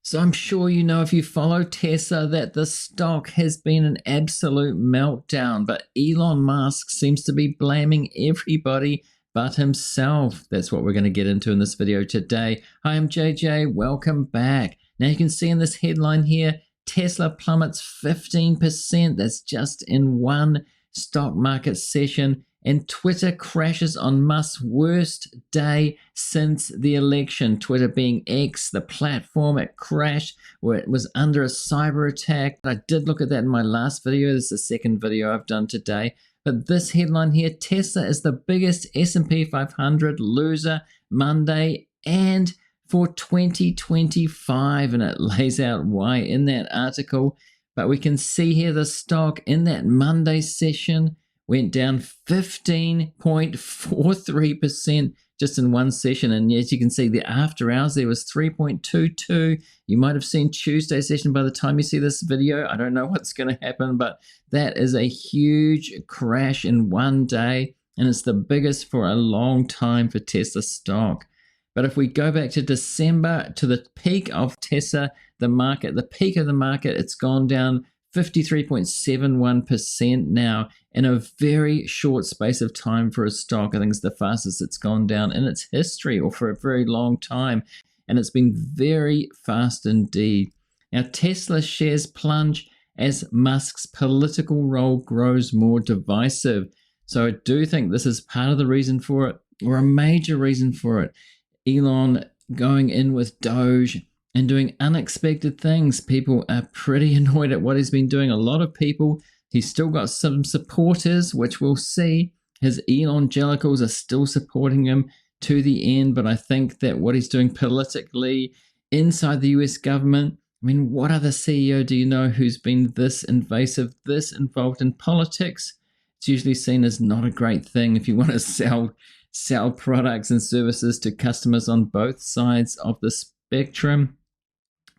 So I'm sure you know if you follow Tesla that the stock has been an absolute meltdown, but Elon Musk seems to be blaming everybody but himself. That's what we're going to get into in this video today. Hi, I'm JJ. Welcome back. Now you can see in this headline here, Tesla plummets 15%. That's just in one stock market session. And Twitter crashes on Musk's worst day since the election. Twitter being X, the platform, it crashed where it was under a cyber attack. I did look at that in my last video. This is the second video I've done today. But this headline here, Tesla is the biggest S&P 500 loser Monday and for 2025. And it lays out why in that article. But we can see here the stock in that Monday session went down 15.43% just in one session. And as you can see, the after hours there was 3.22. You might have seen Tuesday session by the time you see this video. I don't know what's going to happen, but that is a huge crash in one day. And it's the biggest for a long time for Tesla stock. But if we go back to December, to the peak of Tesla, the peak of the market, it's gone down 53.71% now in a very short space of time for a stock. I think it's the fastest it's gone down in its history or for a very long time. And it's been very fast indeed. Now, Tesla shares plunge as Musk's political role grows more divisive. So I do think this is part of the reason for it, or a major reason for it. Elon going in with Doge and doing unexpected things. People are pretty annoyed at what he's been doing. A lot of people, he's still got some supporters, which we'll see. His evangelicals are still supporting him to the end. But I think that what he's doing politically inside the US government, I mean, what other CEO do you know who's been this invasive, this involved in politics? It's usually seen as not a great thing if you want to sell products and services to customers on both sides of the spectrum.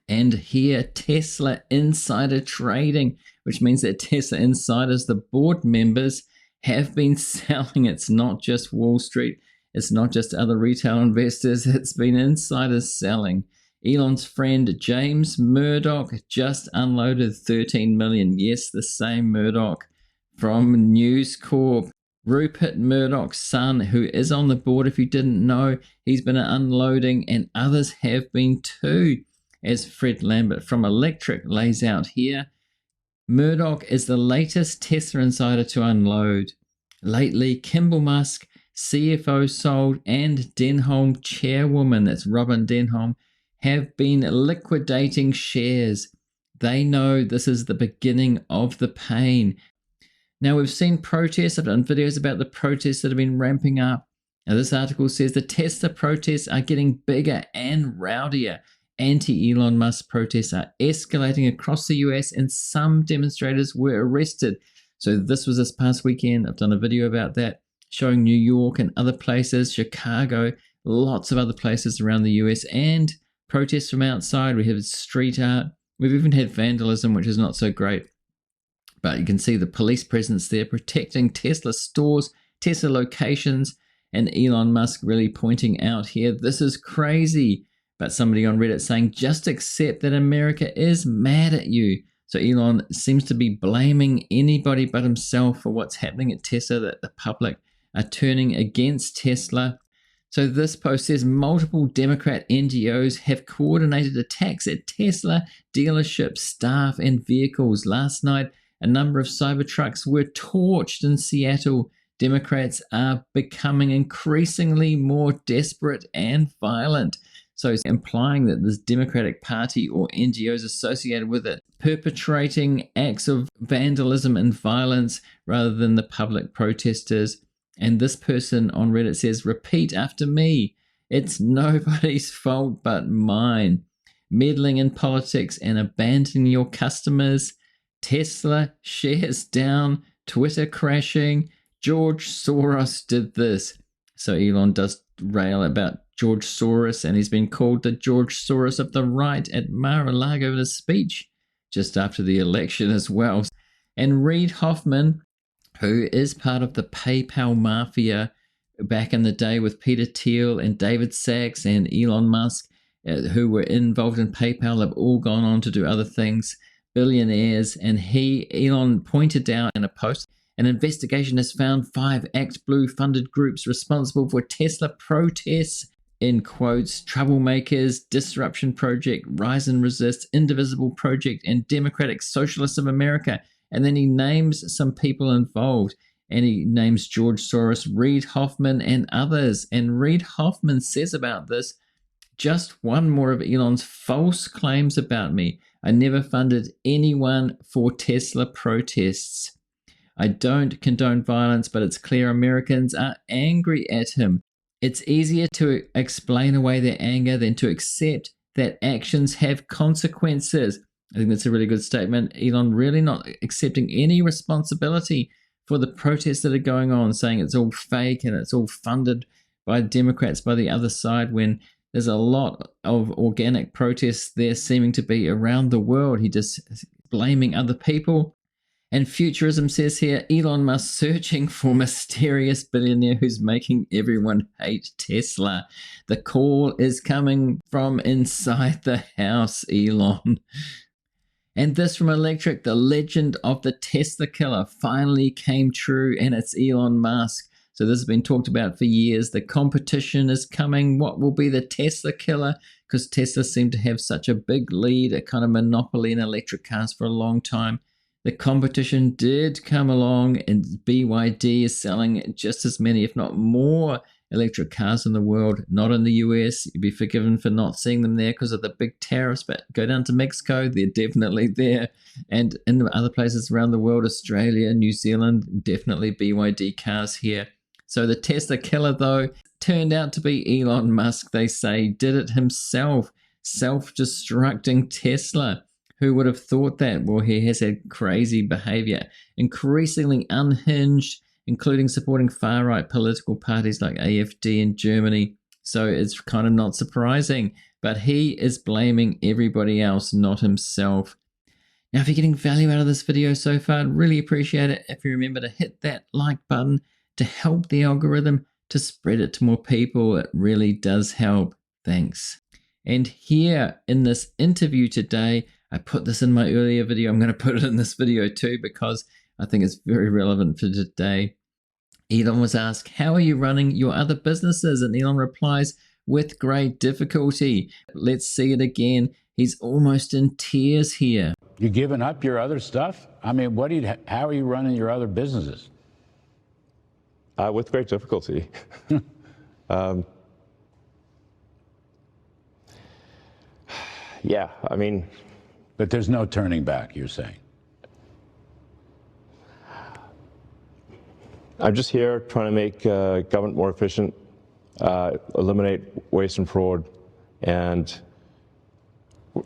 And here, Tesla insider trading, which means that Tesla insiders, the board members, have been selling. It's not just Wall Street. It's not just other retail investors. It's been insiders selling. Elon's friend James Murdoch just unloaded 13 million. Yes, the same Murdoch from News Corp. Rupert Murdoch's son, who is on the board, if you didn't know, he's been unloading, and others have been too. As Fred Lambert from Electric lays out here, Murdoch is the latest Tesla insider to unload. Lately, Kimball Musk, CFO sold, and Denholm chairwoman, that's Robin Denholm, have been liquidating shares. They know this is the beginning of the pain. Now, we've seen protests. I've done videos about the protests that have been ramping up. Now, this article says the Tesla protests are getting bigger and rowdier. Anti-Elon Musk protests are escalating across the US, and some demonstrators were arrested. So this was this past weekend. I've done a video about that, showing New York and other places, Chicago, lots of other places around the US, and protests from outside. We have street art. We've even had vandalism, which is not so great. But you can see the police presence there protecting Tesla stores, Tesla locations, and Elon Musk really pointing out here, this is crazy. But somebody on Reddit saying, just accept that America is mad at you. So Elon seems to be blaming anybody but himself for what's happening at Tesla, that the public are turning against Tesla. So this post says multiple Democrat NGOs have coordinated attacks at Tesla dealership staff and vehicles. Last night, a number of Cybertrucks were torched in Seattle. Democrats are becoming increasingly more desperate and violent. So it's implying that this Democratic Party or NGOs associated with it perpetrating acts of vandalism and violence rather than the public protesters. And this person on Reddit says, repeat after me. It's nobody's fault but mine. Meddling in politics and abandoning your customers. Tesla shares down. Twitter crashing. George Soros did this. So Elon does rail about George Soros, and he's been called the George Soros of the right at Mar-a-Lago in a speech just after the election as well. And Reid Hoffman, who is part of the PayPal mafia back in the day with Peter Thiel and David Sachs and Elon Musk, who were involved in PayPal have all gone on to do other things, billionaires. And Elon pointed out in a post, an investigation has found 5 Act Blue funded groups responsible for Tesla protests, in quotes, Troublemakers, Disruption Project, Rise and Resist, Indivisible Project, and Democratic Socialists of America. And then he names some people involved, and he names George Soros, Reid Hoffman, and others. And Reid Hoffman says about this, just one more of Elon's false claims about me. I never funded anyone for Tesla protests. I don't condone violence, but it's clear Americans are angry at him. It's easier to explain away their anger than to accept that actions have consequences. I think that's a really good statement. Elon really not accepting any responsibility for the protests that are going on, saying it's all fake and it's all funded by Democrats by the other side, when there's a lot of organic protests there seeming to be around the world. He just blaming other people. And Futurism says here, Elon Musk searching for mysterious billionaire who's making everyone hate Tesla. The call is coming from inside the house, Elon. And this from Electric, the legend of the Tesla killer finally came true, and it's Elon Musk. So this has been talked about for years. The competition is coming. What will be the Tesla killer? Because Tesla seemed to have such a big lead, a kind of monopoly in electric cars for a long time. The competition did come along, and BYD is selling just as many, if not more, electric cars in the world. Not in the US. You'd be forgiven for not seeing them there because of the big tariffs, but go down to Mexico, they're definitely there. And in other places around the world, Australia, New Zealand, definitely BYD cars here. So the Tesla killer, though, turned out to be Elon Musk. They say did it himself, self-destructing Tesla. Who would have thought that? Well, he has had crazy behavior, increasingly unhinged, including supporting far-right political parties like AfD in Germany. So it's kind of not surprising, but he is blaming everybody else, not himself. Now, if you're getting value out of this video so far, I'd really appreciate it if you remember to hit that like button to help the algorithm to spread it to more people. It really does help. Thanks. And here in this interview today, I put this in my earlier video. I'm going to put it in this video too because I think it's very relevant for today. Elon was asked, how are you running your other businesses? And Elon replies, with great difficulty. Let's see it again. He's almost in tears here. You giving up your other stuff? I mean, how are you running your other businesses? With great difficulty. Yeah, I mean... But there's no turning back, you're saying? I'm just here trying to make government more efficient, eliminate waste and fraud, and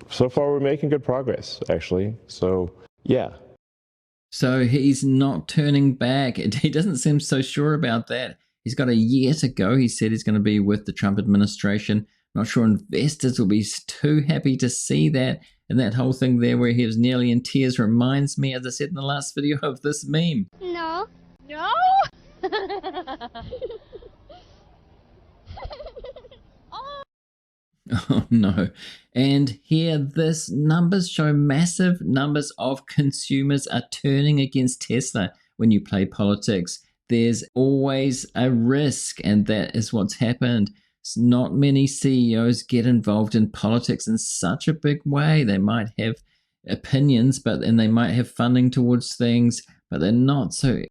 so far we're making good progress, actually. So, yeah. So he's not turning back. He doesn't seem so sure about that. He's got a year to go. He said he's going to be with the Trump administration. Not sure investors will be too happy to see that. And that whole thing there where he was nearly in tears reminds me, as I said in the last video, of this meme. No. No? Oh no. And here this numbers show massive numbers of consumers are turning against Tesla when you play politics. There's always a risk, and that is what's happened. Not many CEOs get involved in politics in such a big way. They might have opinions, and they might have funding towards things, but they're not so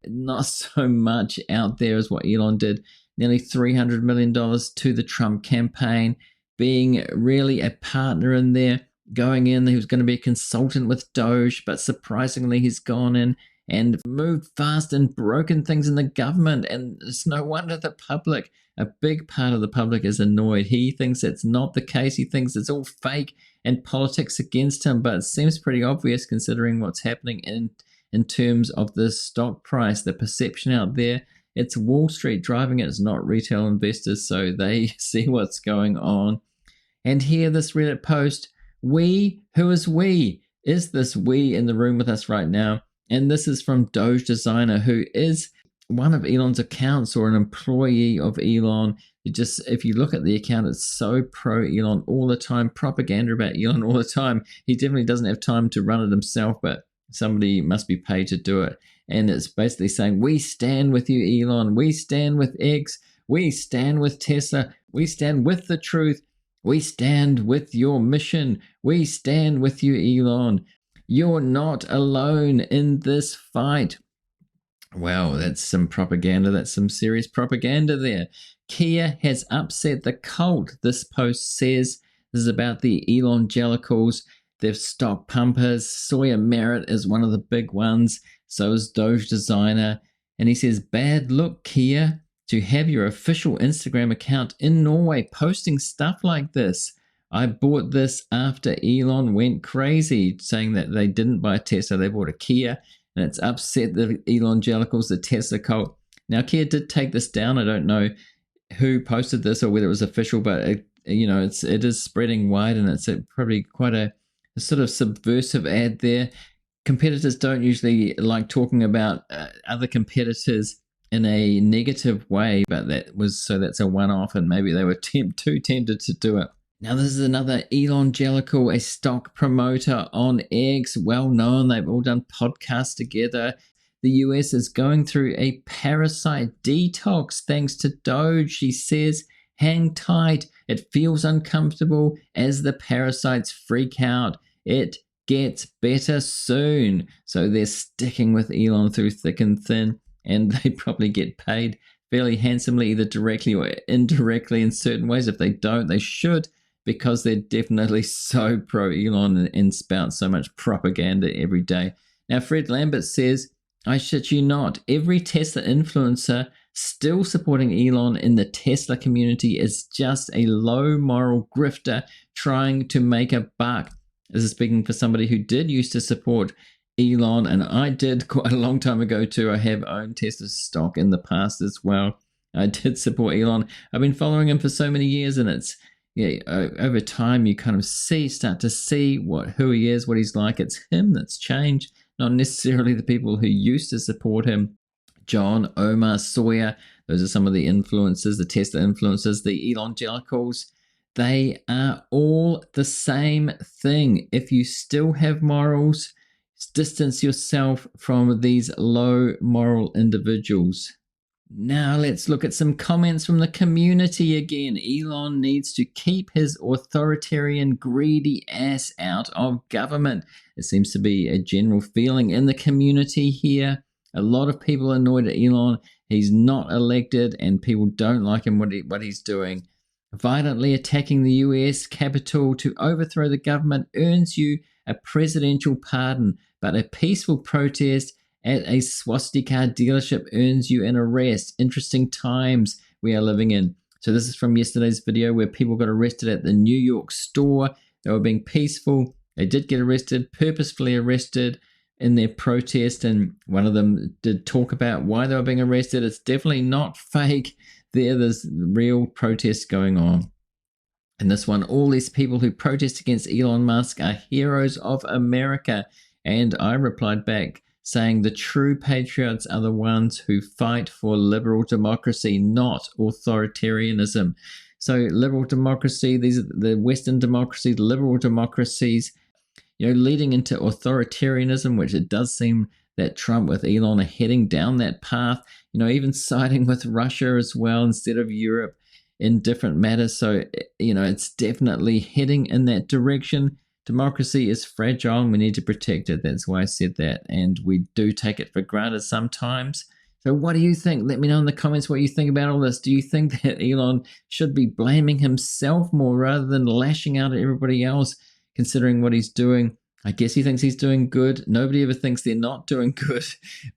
much out there as what Elon did. Nearly $300 million to the Trump campaign, being really a partner in there, going in. He was going to be a consultant with Doge, but surprisingly he's gone in and moved fast and broken things in the government. And it's no wonder the public, a big part of the public, is annoyed. He thinks it's not the case. He thinks it's all fake and politics against him, but it seems pretty obvious considering what's happening in terms of the stock price, the perception out there. It's Wall Street driving it. It's not retail investors, so they see what's going on. And here, this Reddit post, we, who is we? Is this we in the room with us right now? And this is from Doge Designer, who is one of Elon's accounts or an employee of Elon. If you look at the account, it's so pro Elon all the time, propaganda about Elon all the time. He definitely doesn't have time to run it himself, but somebody must be paid to do it. And it's basically saying, we stand with you, Elon. We stand with X. We stand with Tesla. We stand with the truth. We stand with your mission. We stand with you, Elon. You're not alone in this fight. Wow, that's some propaganda. That's some serious propaganda there. Kia has upset the cult, this post says. This is about the Elongelicals. They're stock pumpers. Sawyer Merritt is one of the big ones. So is Doge Designer. And he says, bad look, Kia, to have your official Instagram account in Norway posting stuff like this. I bought this after Elon went crazy, saying that they didn't buy a Tesla, they bought a Kia. And it's upset the Elongelicals, the Tesla cult. Now, Kia did take this down. I don't know who posted this or whether it was official, but it is spreading wide, and it's probably quite a sort of subversive ad there. Competitors don't usually like talking about other competitors in a negative way, but that's a one-off, and maybe they were too tempted to do it. Now, this is another Elongelical, a stock promoter on X, well known. They've all done podcasts together. The US is going through a parasite detox thanks to Doge, she says. Hang tight. It feels uncomfortable as the parasites freak out. It gets better soon. So they're sticking with Elon through thick and thin, and they probably get paid fairly handsomely, either directly or indirectly in certain ways. If they don't, they should, because they're definitely so pro-Elon and spout so much propaganda every day. Now, Fred Lambert says, I shit you not, every Tesla influencer still supporting Elon in the Tesla community is just a low moral grifter trying to make a buck. This is speaking for somebody who did used to support Elon, and I did quite a long time ago too. I have owned Tesla stock in the past as well. I did support Elon. I've been following him for so many years, and it's over time you kind of start to see who he is, what he's like. It's him that's changed, not necessarily the people who used to support him. John, Omar, Sawyer, those are some of the influencers, the Tesla influencers, the Elongelicals. They are all the same thing. If you still have morals, distance yourself from these low moral individuals. Now let's look at some comments from the community again. Elon needs to keep his authoritarian, greedy ass out of government. It seems to be a general feeling in the community here. A lot of people are annoyed at Elon. He's not elected, and people don't like him, what he's doing. Violently attacking the US Capitol to overthrow the government earns you a presidential pardon, but a peaceful protest at a swastika dealership earns you an arrest. Interesting times we are living in. So this is from yesterday's video where people got arrested at the New York store. They were being peaceful. They did get arrested, purposefully arrested in their protest, and one of them did talk about why they were being arrested. It's definitely not fake. There's real protests going on. And this one, all these people who protest against Elon Musk are heroes of America. And I replied back saying the true patriots are the ones who fight for liberal democracy, not authoritarianism. So liberal democracy, these are the Western democracies, liberal democracies, leading into authoritarianism, which it does seem that Trump with Elon are heading down that path, even siding with Russia as well instead of Europe in different matters. So, it's definitely heading in that direction. Democracy is fragile and we need to protect it. That's why I said that. And we do take it for granted sometimes. So what do you think? Let me know in the comments what you think about all this. Do you think that Elon should be blaming himself more rather than lashing out at everybody else, considering what he's doing? I guess he thinks he's doing good. Nobody ever thinks they're not doing good,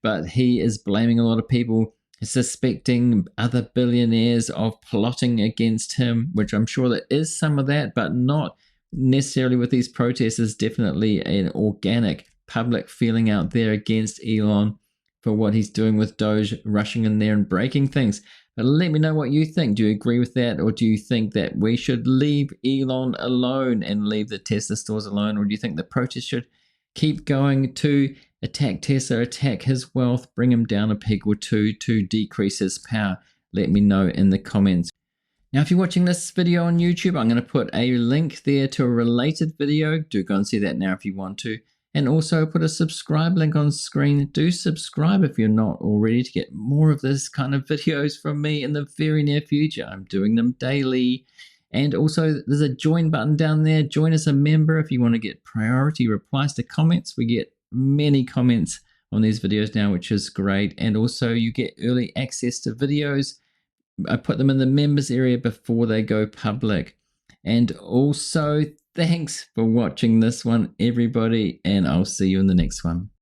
but he is blaming a lot of people, suspecting other billionaires of plotting against him, which I'm sure there is some of that, but not necessarily with these protests. Is definitely an organic public feeling out there against Elon for what he's doing with Doge, rushing in there and breaking things. But let me know what you think. Do you agree with that, or do you think that we should leave Elon alone and leave the Tesla stores alone, or do you think the protests should keep going to attack Tesla, attack his wealth, bring him down a peg or two to decrease his power? Let me know in the comments. Now, if you're watching this video on YouTube, I'm going to put a link there to a related video. Do go and see that now if you want to. And also put a subscribe link on screen. Do subscribe if you're not already to get more of this kind of videos from me in the very near future. I'm doing them daily. And also there's a join button down there. Join as a member if you want to get priority replies to comments. We get many comments on these videos now, which is great. And also you get early access to videos. I put them in the members area before they go public. And also, thanks for watching this one, everybody, and I'll see you in the next one.